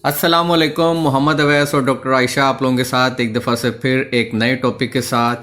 अस्सलामुअलैकुम, मोहम्मद अवैस और डॉक्टर आयशा आप लोगों के साथ एक दफ़ा से फिर एक नए टॉपिक के साथ।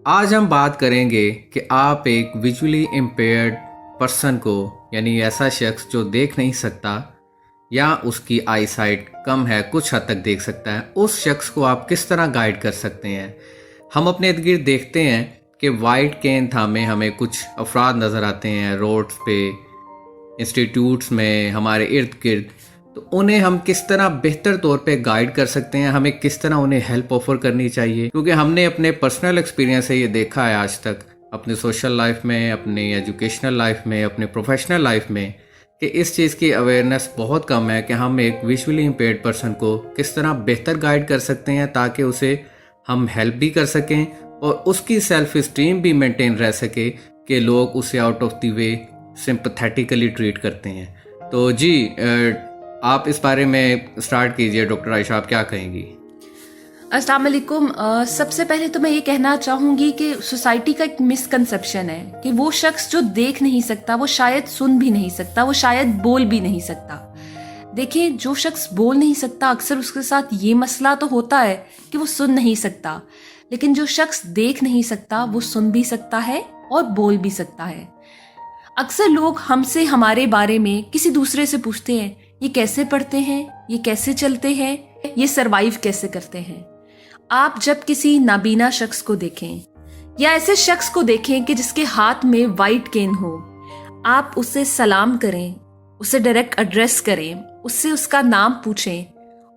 आज हम बात करेंगे कि आप एक विजुअली इम्पेयर्ड पर्सन को, यानी ऐसा शख्स जो देख नहीं सकता या उसकी आई साइट कम है, कुछ हद तक देख सकता है, उस शख्स को आप किस तरह गाइड कर सकते हैं। हम अपने इर्द गिर्द देखते हैं कि वाइट केन थामे हमें कुछ अफराद नज़र आते हैं रोड्स पे, इंस्टीट्यूट्स में, हमारे इर्द गिर्द। तो उन्हें हम किस तरह बेहतर तौर पे गाइड कर सकते हैं, हमें किस तरह उन्हें हेल्प ऑफर करनी चाहिए, क्योंकि हमने अपने पर्सनल एक्सपीरियंस से ये देखा है आज तक अपने सोशल लाइफ में, अपनी एजुकेशनल लाइफ में, अपने प्रोफेशनल लाइफ में, कि इस चीज़ की अवेयरनेस बहुत कम है कि हम एक विजुअली इम्पेयर्ड पर्सन को किस तरह बेहतर गाइड कर सकते हैं ताकि उसे हम हेल्प भी कर सकें और उसकी सेल्फ इस्टीम भी मेंटेन रह सके कि लोग उसे out of the way sympathetically treat करते हैं। तो जी आप इस बारे में स्टार्ट कीजिए डॉक्टर आयशा, आप क्या कहेंगी? अस्सलाम वालेकुम। सबसे पहले तो मैं ये कहना चाहूँगी कि सोसाइटी का एक मिसकंसेप्शन है कि वो शख्स जो देख नहीं सकता वो शायद सुन भी नहीं सकता, वो शायद बोल भी नहीं सकता। देखिए, जो शख्स बोल नहीं सकता अक्सर उसके साथ ये मसला तो होता है कि वो सुन नहीं सकता, लेकिन जो शख्स देख नहीं सकता वो सुन भी सकता है और बोल भी सकता है। अक्सर लोग हमसे हमारे बारे में किसी दूसरे से पूछते हैं, ये कैसे पढ़ते हैं, ये कैसे चलते हैं, ये सरवाइव कैसे करते हैं। आप जब किसी नाबीना शख्स को देखें या ऐसे शख्स को देखें कि जिसके हाथ में वाइट केन हो, आप उससे सलाम करें, उसे डायरेक्ट एड्रेस करें, उससे उसका नाम पूछें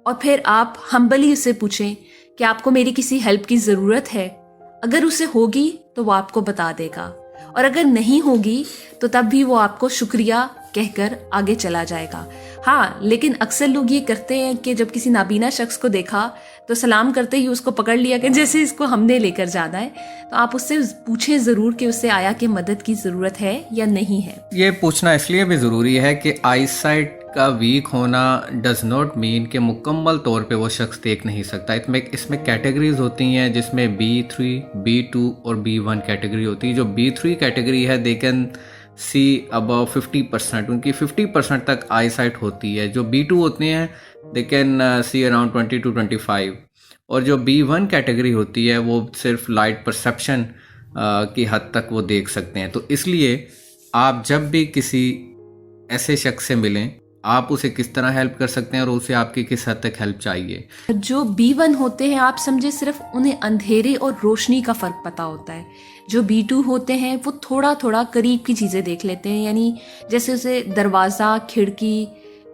और फिर आप हम्बली उसे पूछें कि आपको मेरी किसी हेल्प की ज़रूरत है। अगर उसे होगी तो वो आपको बता देगा और अगर नहीं होगी तो तब भी वो आपको शुक्रिया कहकर आगे चला जाएगा। हाँ, लेकिन अक्सर लोग ये करते हैं कि जब किसी नाबीना शख्स को देखा तो सलाम करते ही उसको पकड़ लिया कि जैसे इसको हमने लेकर जाना है। तो आप उससे पूछें ज़रूर कि उससे आया कि मदद की ज़रूरत है या नहीं है। ये पूछना इसलिए भी ज़रूरी है कि आई साइट का वीक होना डज नॉट मीन कि मुकम्मल तौर पे वो शख्स देख नहीं सकता। इसमें कैटेगरीज होती हैं जिसमें B3, B2 और B1 कैटेगरी होती है। जो B3 कैटेगरी है दे कैन सी अबाउ 50%, उनकी 50% तक आई साइट होती है। जो B2 होते हैं they can see around 20 to 25, और जो B1 कैटेगरी होती है वो सिर्फ लाइट परसेप्शन की हद तक वो देख सकते हैं। तो इसलिए आप जब भी किसी ऐसे शख्स से मिलें, आप उसे किस तरह हेल्प कर सकते हैं और उसे आपकी किस हद तक हेल्प चाहिए। जो B1 होते हैं, आप समझे सिर्फ उन्हें अंधेरे और रोशनी का फ़र्क पता होता है। जो B2 होते हैं वो थोड़ा थोड़ा करीब की चीज़ें देख लेते हैं, यानी जैसे उसे दरवाज़ा, खिड़की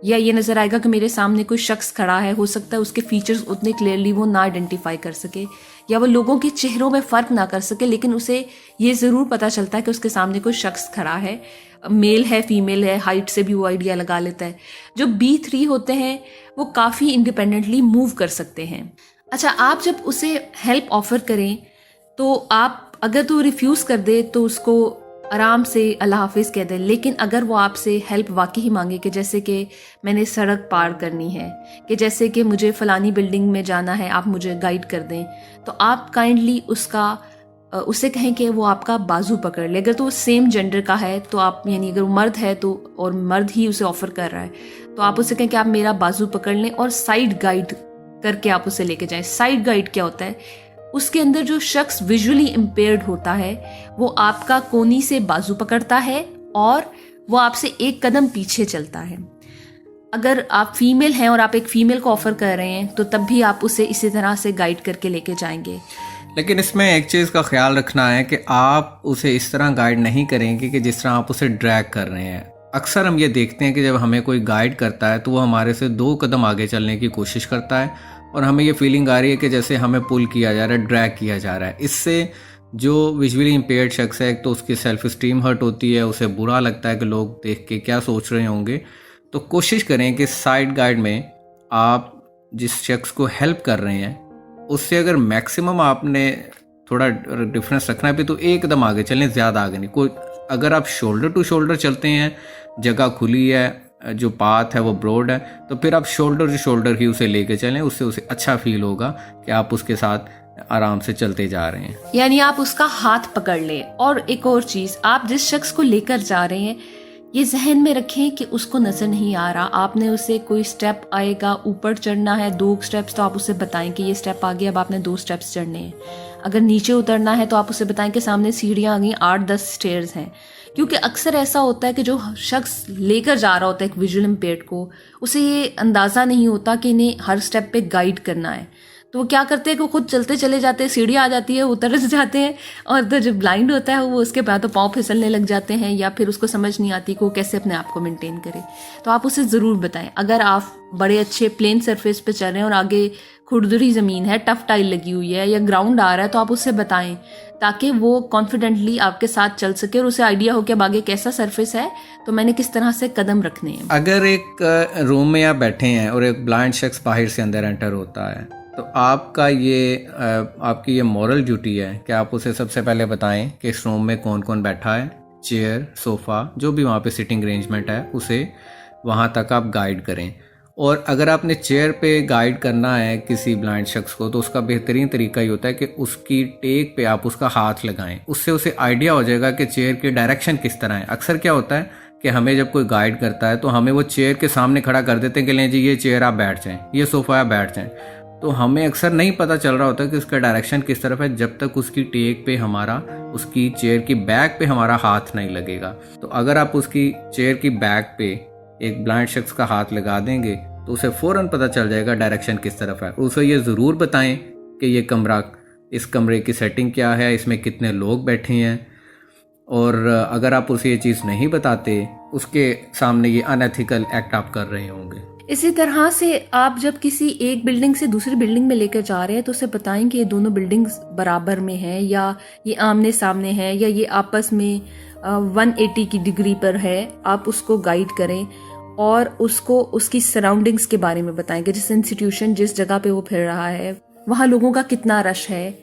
या ये नज़र आएगा कि मेरे सामने कोई शख्स खड़ा है, हो सकता है उसके फीचर्स उतने क्लियरली वो ना आइडेंटिफाई कर सके या वो लोगों के चेहरों में फ़र्क ना कर सके, लेकिन उसे ये ज़रूर पता चलता है कि उसके सामने कोई शख्स खड़ा है, मेल है, फीमेल है, हाइट से भी वो आइडिया लगा लेता है। जो B3 होते हैं वो काफ़ी इंडिपेंडेंटली मूव कर सकते हैं। अच्छा, आप जब उसे हेल्प ऑफ़र करें तो आप अगर तो रिफ्यूज़ कर दे तो उसको आराम से अल्लाह हाफिज़ कह दें, लेकिन अगर वो आपसे हेल्प वाकई ही मांगे कि जैसे कि मैंने सड़क पार करनी है, कि जैसे कि मुझे फ़लानी बिल्डिंग में जाना है, आप मुझे गाइड कर दें, तो आप काइंडली उससे कहें कि वो आपका बाजू पकड़ ले। अगर तो वो सेम जेंडर का है तो आप, यानी अगर वो मर्द है तो, और मर्द ही उसे ऑफ़र कर रहा है, तो आप उससे कहें कि आप मेरा बाजू पकड़ लें और साइड गाइड करके आप उसे लेके जाएं। साइड गाइड क्या होता है? उसके अंदर जो शख्स विजुअली इम्पेयर्ड होता है वो आपका कोनी से बाजू पकड़ता है और वो आपसे एक कदम पीछे चलता है। अगर आप फीमेल हैं और आप एक फीमेल को ऑफ़र कर रहे हैं तो तब भी आप उसे इसी तरह से गाइड करके लेके जाएंगे। लेकिन इसमें एक चीज़ का ख्याल रखना है कि आप उसे इस तरह गाइड नहीं करेंगे कि जिस तरह आप उसे ड्रैग कर रहे हैं। अक्सर हम ये देखते हैं कि जब हमें कोई गाइड करता है तो वो हमारे से 2 कदम आगे चलने की कोशिश करता है और हमें ये फीलिंग आ रही है कि जैसे हमें पुल किया जा रहा है, ड्रैग किया जा रहा है। इससे जो विजुअली इम्पेयर्ड शख्स है, एक तो उसकी सेल्फ इस्टीम हर्ट होती है, उसे बुरा लगता है कि लोग देख के क्या सोच रहे होंगे। तो कोशिश करें कि साइड गाइड में आप जिस शख्स को हेल्प कर रहे हैं उससे अगर मैक्सिमम आपने थोड़ा डिफरेंस रखना है भी तो एक कदम आगे चलें, ज़्यादा आगे नहीं। कोई अगर आप शोल्डर टू शोल्डर चलते हैं, जगह खुली है, जो पाथ है वो ब्रॉड है, तो फिर आप शोल्डर टू शोल्डर ही उसे लेके चलें, उससे उसे अच्छा फील होगा कि आप उसके साथ आराम से चलते जा रहे हैं। यानी आप उसका हाथ पकड़ लें। और एक और चीज़, आप जिस शख्स को लेकर जा रहे हैं ये जहन में रखें कि उसको नज़र नहीं आ रहा, आपने उसे कोई स्टेप आएगा ऊपर चढ़ना है 2 स्टेप्स, तो आप उसे बताएं कि ये स्टेप आ गया, अब आपने 2 स्टेप्स चढ़ने हैं। अगर नीचे उतरना है तो आप उसे बताएं कि सामने सीढ़ियाँ आ गई, 8-10 स्टेयर्स हैं। क्योंकि अक्सर ऐसा होता है कि जो शख्स लेकर जा रहा होता है एक विजुअल इम्पेयर्ड को, उसे ये अंदाज़ा नहीं होता कि इन्हें हर स्टेप पे गाइड करना है। तो वो क्या करते हैं कि वो खुद चलते चले जाते हैं, सीढ़ी आ जाती है, उतर जाते हैं, और तो जो ब्लाइंड होता है वो उसके बाद तो पाँव फिसलने लग जाते हैं, या फिर उसको समझ नहीं आती कि वो कैसे अपने आप को मेंटेन करे। तो आप उसे ज़रूर बताएं। अगर आप बड़े अच्छे प्लेन सरफेस पे चल रहे हैं और आगे खुरदुरी ज़मीन है, टफ टाइल लगी हुई है या ग्राउंड आ रहा है, तो आप उससे बताएं ताकि वो कॉन्फिडेंटली आपके साथ चल सके और उसे आइडिया हो कि अब आगे कैसा सरफेस है, तो मैंने किस तरह से कदम रखने हैं। अगर एक रूम में आप बैठे हैं और एक ब्लाइंड शख्स बाहर से अंदर एंटर होता है, तो आपकी ये मॉरल ड्यूटी है कि आप उसे सबसे पहले बताएं कि इस रूम में कौन कौन बैठा है, चेयर, सोफ़ा, जो भी वहाँ पे सिटिंग अरेंजमेंट है, उसे वहाँ तक आप गाइड करें। और अगर आपने चेयर पे गाइड करना है किसी ब्लाइंड शख्स को, तो उसका बेहतरीन तरीका ये होता है कि उसकी टेक पे आप उसका हाथ लगाएं। उससे उसे आइडिया हो जाएगा कि चेयर की डायरेक्शन किस तरह है। अक्सर क्या होता है कि हमें जब कोई गाइड करता है तो हमें वो चेयर के सामने खड़ा कर देते हैं कि लें जी ये चेयर आप बैठ जाएं, ये सोफ़ा आप बैठ जाएं। तो हमें अक्सर नहीं पता चल रहा होता कि उसका डायरेक्शन किस तरफ है जब तक उसकी टेक पे उसकी चेयर की बैक पे हमारा हाथ नहीं लगेगा। तो अगर आप उसकी चेयर की बैक पे एक ब्लाइंड शख्स का हाथ लगा देंगे तो उसे फ़ौरन पता चल जाएगा डायरेक्शन किस तरफ है। उसे ये ज़रूर बताएं कि ये कमरा, इस कमरे की सेटिंग क्या है, इसमें कितने लोग बैठे हैं। और अगर आप उसे ये चीज़ नहीं बताते, उसके सामने ये अनएथिकल एक्ट आप कर रहे होंगे। इसी तरह से आप जब किसी एक बिल्डिंग से दूसरी बिल्डिंग में लेकर जा रहे हैं तो उसे बताएं कि ये दोनों बिल्डिंग्स बराबर में हैं, या ये आमने सामने हैं, या ये आपस में 180 की डिग्री पर है। आप उसको गाइड करें और उसको उसकी सराउंडिंग्स के बारे में बताएं कि जिस इंस्टीट्यूशन, जिस जगह पे वो फिर रहा है, वहाँ लोगों का कितना रश है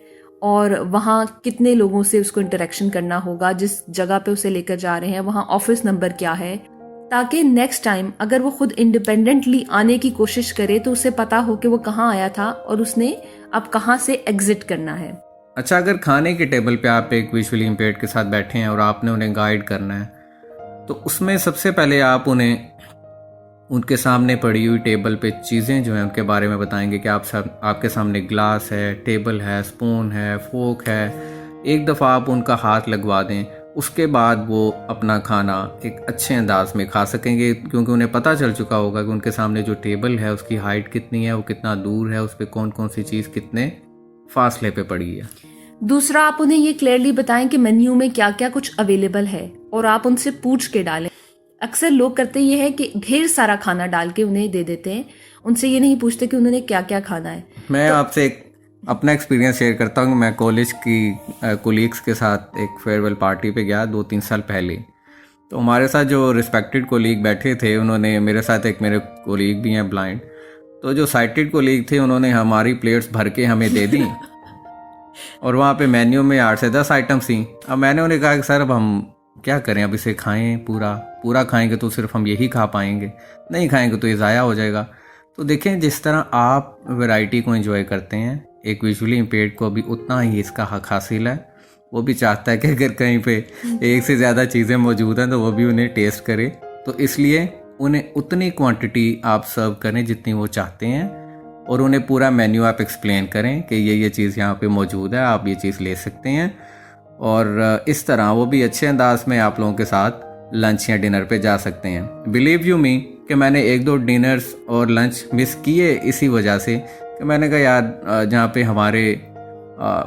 और वहाँ कितने लोगों से उसको इंटरेक्शन करना होगा। जिस जगह पे उसे लेकर जा रहे हैं वहाँ ऑफिस नंबर क्या है, ताकि नेक्स्ट टाइम अगर वो खुद इंडिपेंडेंटली आने की कोशिश करे तो उसे पता हो कि वो कहाँ आया था और उसने अब कहाँ से एग्जिट करना है। अच्छा, अगर खाने के टेबल पे आप एक विजुअली इम्पेयर्ड के साथ बैठे हैं और आपने उन्हें गाइड करना है, तो उसमें सबसे पहले आप उन्हें उनके सामने पड़ी हुई टेबल पे चीज़ें जो हैं उनके बारे में बताएंगे कि आपके सामने ग्लास है, टेबल है, स्पून है, फोक है। एक दफ़ा आप उनका हाथ लगवा दें, उसके बाद वो अपना खाना एक अच्छे अंदाज में खा सकेंगे, क्योंकि उन्हें पता चल चुका होगा कि उनके सामने जो टेबल है उसकी हाइट कितनी है, वो कितना दूर है, उस पर कौन कौन सी चीज़ कितने फासले पे पड़ी है। दूसरा, आप उन्हें ये क्लियरली बताएं कि मेन्यू में क्या क्या कुछ अवेलेबल है और आप उनसे पूछ के डालें। अक्सर लोग करते ये है कि ढेर सारा खाना डाल के उन्हें दे देते हैं, उनसे ये नहीं पूछते कि उन्होंने क्या क्या खाना है। मैं आपसे एक अपना एक्सपीरियंस शेयर करता हूँ। मैं कॉलेज की कोलीग्स के साथ एक फेयरवेल पार्टी पे गया 2-3 साल पहले। तो हमारे साथ जो रिस्पेक्टेड कोलीग बैठे थे, उन्होंने मेरे साथ एक मेरे कोलीग भी हैं ब्लाइंड, तो जो साइटेड कोलीग थे उन्होंने हमारी प्लेट्स भर के हमें दे दी और वहाँ पे मेन्यू में 8 से 10 आइटम्स थी। अब मैंने उन्हें कहा कि सर अब हम क्या करें, अब इसे खाएं, पूरा खाएंगे तो सिर्फ हम यही खा पाएंगे, नहीं खाएंगे तो ये ज़ाया हो जाएगा। तो देखें, जिस तरह आप वैरायटी को एंजॉय करते हैं, एक विजुअली इम्पेयर्ड को भी उतना ही इसका हक हासिल है। वो भी चाहता है कि अगर कहीं पे एक से ज़्यादा चीज़ें मौजूद हैं तो वो भी उन्हें टेस्ट करे। तो इसलिए उन्हें उतनी क्वांटिटी आप सर्व करें जितनी वो चाहते हैं, और उन्हें पूरा मेन्यू आप एक्सप्लेन करें कि ये चीज़ यहाँ पे मौजूद है, आप ये चीज़ ले सकते हैं। और इस तरह वो भी अच्छे अंदाज में आप लोगों के साथ लंच या डिनर पे जा सकते हैं। बिलीव यू मी कि मैंने 1-2 डिनर्स और लंच मिस किए इसी वजह से कि मैंने कहा यार जहाँ पे हमारे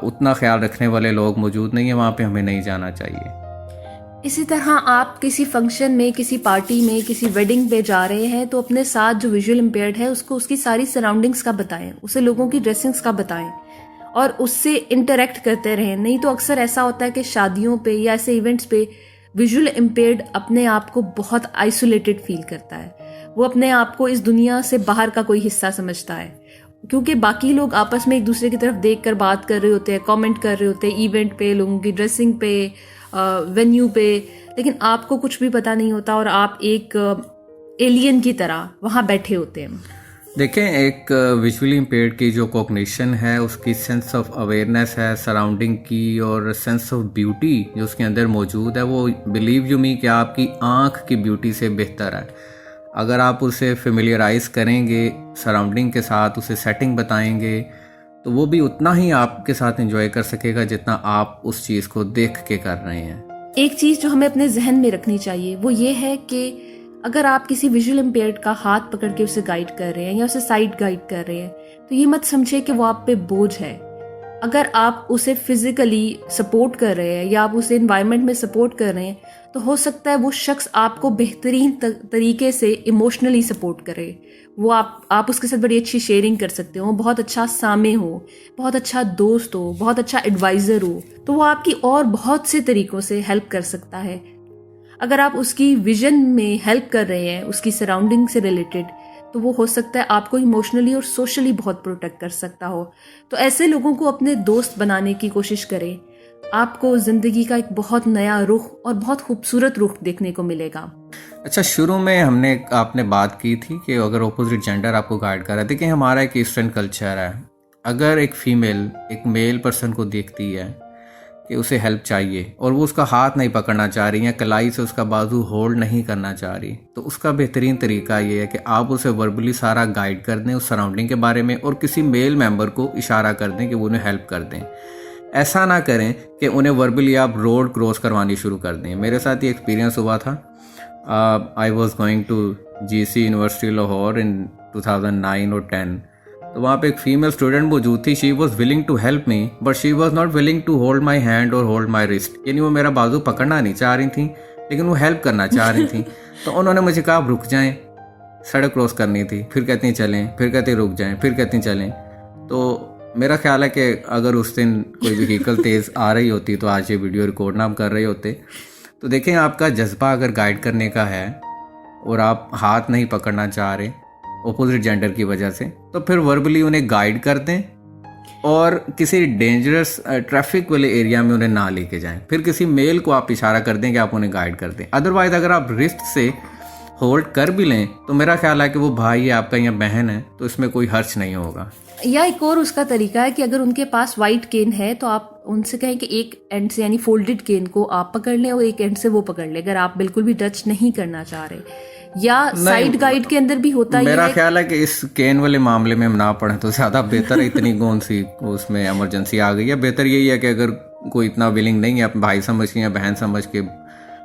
उतना ख्याल रखने वाले लोग मौजूद नहीं है, वहाँ पे हमें नहीं जाना चाहिए। इसी तरह आप किसी फंक्शन में, किसी पार्टी में, किसी वेडिंग पे जा रहे हैं तो अपने साथ जो विजुअल इम्पेयर्ड है उसको उसकी सारी सराउंडिंग्स का बताएं, उसे लोगों की ड्रेसिंग्स का बताएं और उससे इंटरेक्ट करते रहें। नहीं तो अक्सर ऐसा होता है कि शादियों पे या ऐसे इवेंट्स पे विजुअल इम्पेयर्ड अपने आप को बहुत आइसोलेटेड फील करता है। वो अपने आप को इस दुनिया से बाहर का कोई हिस्सा समझता है, क्योंकि बाकी लोग आपस में एक दूसरे की तरफ देख कर बात कर रहे होते हैं, कमेंट कर रहे होते हैं इवेंट पे, लोगों की ड्रेसिंग पे, वेन्यू पे, लेकिन आपको कुछ भी पता नहीं होता और आप एक एलियन की तरह वहाँ बैठे होते हैं। देखें, एक विजुअली इम्पेयर्ड की जो कॉग्निशन है, उसकी सेंस ऑफ अवेयरनेस है सराउंडिंग की, और सेंस ऑफ ब्यूटी जो उसके अंदर मौजूद है, वो बिलीव यू मी कि आपकी आँख की ब्यूटी से बेहतर है। अगर आप उसे फेमिलियराइज करेंगे सराउंडिंग के साथ, उसे सेटिंग बताएंगे, तो वो भी उतना ही आपके साथ एंजॉय कर सकेगा जितना आप उस चीज़ को देख के कर रहे हैं। एक चीज़ जो हमें अपने जहन में रखनी चाहिए वो ये है कि अगर आप किसी विजुअल इम्पेयर्ड का हाथ पकड़ के उसे गाइड कर रहे हैं या उसे साइड गाइड कर रहे हैं, तो ये मत समझे कि वो आप पे बोझ है। अगर आप उसे फिजिकली सपोर्ट कर रहे हैं या आप उसे एनवायरनमेंट में सपोर्ट कर रहे हैं, तो हो सकता है वो शख्स आपको बेहतरीन तरीके से इमोशनली सपोर्ट करे। वो आप उसके साथ बड़ी अच्छी शेयरिंग कर सकते हो, बहुत अच्छा सामे हो, बहुत अच्छा दोस्त हो, बहुत अच्छा एडवाइज़र हो, तो वो आपकी और बहुत से तरीक़ों से हेल्प कर सकता है। अगर आप उसकी विजन में हेल्प कर रहे हैं उसकी सराउंडिंग से रिलेटेड, तो वो हो सकता है आपको इमोशनली और सोशली बहुत प्रोटेक्ट कर सकता हो। तो ऐसे लोगों को अपने दोस्त बनाने की कोशिश करें। आपको ज़िंदगी का एक बहुत नया रुख और बहुत खूबसूरत रुख देखने को मिलेगा। अच्छा, शुरू में आपने बात की थी कि अगर ऑपोजिट जेंडर आपको गाइड कर रहा है। देखिए, हमारा एक ईस्टर्न कल्चर है, अगर एक फीमेल एक मेल पर्सन को देखती है कि उसे हेल्प चाहिए और वो उसका हाथ नहीं पकड़ना चाह रही या कलाई से उसका बाजू होल्ड नहीं करना चाह रही, तो उसका बेहतरीन तरीका ये है कि आप उसे वर्बली सारा गाइड कर दें उस सराउंडिंग के बारे में, और किसी मेल मेंबर को इशारा कर दें कि वो उन्हें हेल्प कर दें। ऐसा ना करें कि उन्हें वर्बली आप रोड क्रॉस करवानी शुरू कर दें। मेरे साथ ये एक्सपीरियंस हुआ था। I was going to GC university Lahore in 2009 और 10। तो वहाँ पे एक फीमेल स्टूडेंट मौजूद थी। She was willing to help me, but she was not willing to hold my hand और होल्ड माई रिस्ट। यानी वो मेरा बाजू पकड़ना नहीं चाह रही थी, लेकिन वो हेल्प करना चाह रही थी। तो उन्होंने मुझे कहा, रुक जाएं, सड़क क्रॉस करनी थी। फिर कहती हैं चलें, फिर कहती रुक जाएं, फिर कहती चलें। तो मेरा ख्याल है कि अगर उस दिन कोई व्हीकल तेज़ आ रही होती तो आज ये वीडियो रिकॉर्ड ना हम कर रहे होते। तो देखें, आपका जज्बा अगर गाइड करने का है और आप हाथ नहीं पकड़ना चाह रहे ऑपोजिट जेंडर की वजह से, तो फिर वर्बली उन्हें गाइड कर दें और किसी डेंजरस ट्रैफिक वाले एरिया में उन्हें ना लेके जाएं। फिर किसी मेल को आप इशारा कर दें कि आप उन्हें गाइड कर दें। अदरवाइज़ अगर आप रिस्ट से होल्ड कर भी लें तो मेरा ख्याल है कि वो भाई है आपका या बहन है, तो इसमें कोई हर्ज नहीं होगा। या एक और उसका तरीका है कि अगर उनके पास वाइट केन है तो आप उनसे कहें कि एक एंड से यानी फोल्डेड केन को आप पकड़ लें और एक एंड से वो पकड़ ले, अगर आप बिल्कुल भी टच नहीं करना चाह रहे। या साइड गाइड के अंदर भी होता है। मेरा ख्याल है कि इस केन वाले मामले में हम ना पढ़े तो ज़्यादा बेहतर है। इतनी कौन सी उसमें इमरजेंसी आ गई है। बेहतर यही है कि अगर कोई इतना विलिंग नहीं है, भाई समझ के या बहन समझ के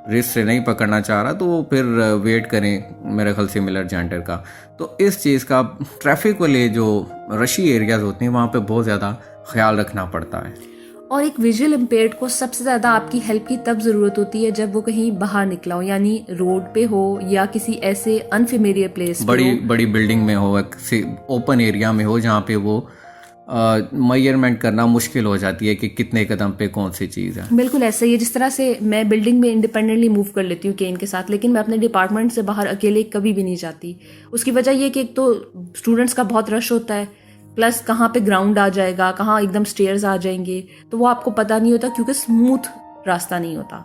रिस्ट से नहीं पकड़ना चाह रहा, तो फिर वेट करें मेरे ख्याल से मिलर जेंडर का। तो इस चीज़ का ट्रैफिक वाले जो रशी एरियाज होते हैं वहाँ पे बहुत ज़्यादा ख्याल रखना पड़ता है। और एक विजुअल इम्पेयर्ड को सबसे ज़्यादा आपकी हेल्प की तब ज़रूरत होती है जब वो कहीं बाहर निकला हो, यानी रोड पे हो या किसी ऐसे अनफेमिलियर प्लेस बड़ी बिल्डिंग में हो, किसी ओपन एरिया में हो जहाँ पे वो मेजरमेंट करना मुश्किल हो जाती है कि कितने कदम पे कौन सी चीज़ है। बिल्कुल ऐसा ही है। जिस तरह से मैं बिल्डिंग में इंडिपेंडेंटली मूव कर लेती हूँ केन के साथ, लेकिन मैं अपने डिपार्टमेंट से बाहर अकेले कभी भी नहीं जाती। उसकी वजह ये कि एक तो स्टूडेंट्स का बहुत रश होता है, प्लस कहाँ पे ग्राउंड आ जाएगा, कहाँ एकदम स्टेयर्स आ जाएंगे, तो वो आपको पता नहीं होता क्योंकि स्मूथ रास्ता नहीं होता।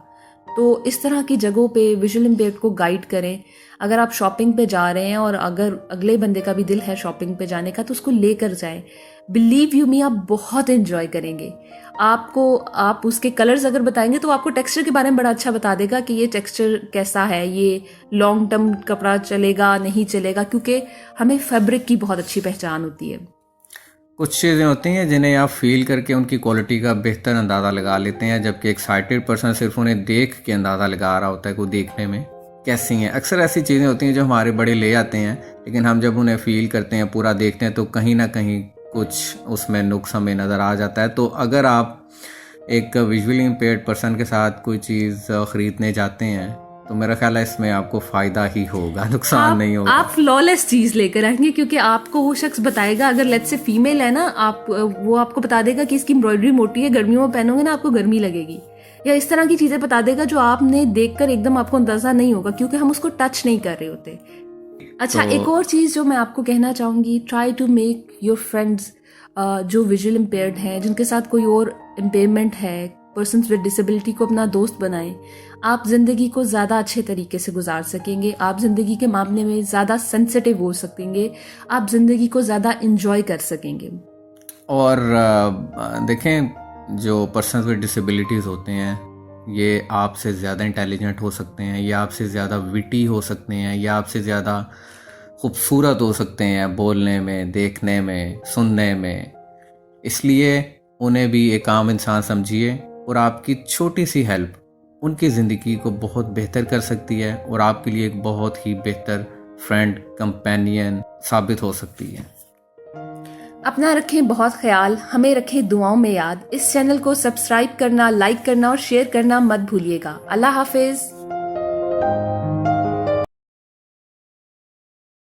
तो इस तरह की जगहों पे विजुअल इम्पेयर्ड को गाइड करें। अगर आप शॉपिंग पे जा रहे हैं और अगर अगले बंदे का भी दिल है शॉपिंग पे जाने का, तो उसको लेकर जाएं। बिलीव यू मी, आप बहुत एंजॉय करेंगे। आप उसके कलर्स अगर बताएंगे तो आपको टेक्सचर के बारे में बड़ा अच्छा बता देगा कि ये टेक्सचर कैसा है, ये लॉन्ग टर्म कपड़ा चलेगा नहीं चलेगा, क्योंकि हमें फैब्रिक की बहुत अच्छी पहचान होती है। कुछ चीज़ें होती हैं जिन्हें आप फील करके उनकी क्वालिटी का बेहतर अंदाज़ा लगा लेते हैं, जबकि एक्साइटेड पर्सन सिर्फ उन्हें देख के अंदाज़ा लगा रहा होता है कि वो देखने में कैसी हैं। अक्सर ऐसी चीज़ें होती हैं जो हमारे बड़े ले आते हैं, लेकिन हम जब उन्हें फील करते हैं, पूरा देखते हैं, तो कहीं ना कहीं कुछ उसमें नुक्स हमें नज़र आ जाता है। तो अगर आप एक विजुअली इम्पेयर्ड पर्सन के साथ कोई चीज़ ख़रीदने जाते हैं तो मेरा ख्याल है इसमें आपको फ़ायदा ही होगा, नुकसान नहीं होगा। आप फ्लॉलेस चीज़ लेकर आएंगे, क्योंकि आपको वो शख्स बताएगा, अगर लेट्स से फीमेल है ना, वो आपको बता देगा कि इसकी एम्ब्रॉयडरी मोटी है, गर्मियों में पहनोगे ना आपको गर्मी लगेगी, या इस तरह की चीज़ें बता देगा जो आपने देखकर एकदम आपको अंदाज़ा नहीं होगा, क्योंकि हम उसको टच नहीं कर रहे होते। अच्छा, एक और चीज़ जो मैं आपको कहना चाहूँगी, try to make your friends जो विजुअल इम्पेयर्ड हैं, जिनके साथ कोई और इम्पेयरमेंट है, पर्सन्स विद डिसेबिलिटी को अपना दोस्त बनाएं, आप ज़िंदगी को ज़्यादा अच्छे तरीके से गुजार सकेंगे, आप ज़िंदगी के मामले में ज़्यादा सेंसिटिव हो सकेंगे, आप ज़िंदगी को ज़्यादा इंजॉय कर सकेंगे। और देखें, जो पर्सन विद डिसेबिलिटीज़ होते हैं ये आपसे ज़्यादा इंटेलिजेंट हो सकते हैं, या आपसे ज़्यादा विटी हो सकते हैं, या आपसे ज़्यादा खूबसूरत हो सकते हैं बोलने में, देखने में, सुनने में। इसलिए उन्हें भी एक आम इंसान समझिए, और आपकी छोटी सी हेल्प उनकी ज़िंदगी को बहुत बेहतर कर सकती है और आपके लिए एक बहुत ही बेहतर फ्रेंड, कंपेनियन साबित हो सकती है। अपना रखें बहुत ख्याल, हमें रखें दुआओं में याद। इस चैनल को सब्सक्राइब करना, लाइक करना और शेयर करना मत भूलिएगा। अल्लाह हाफिज़।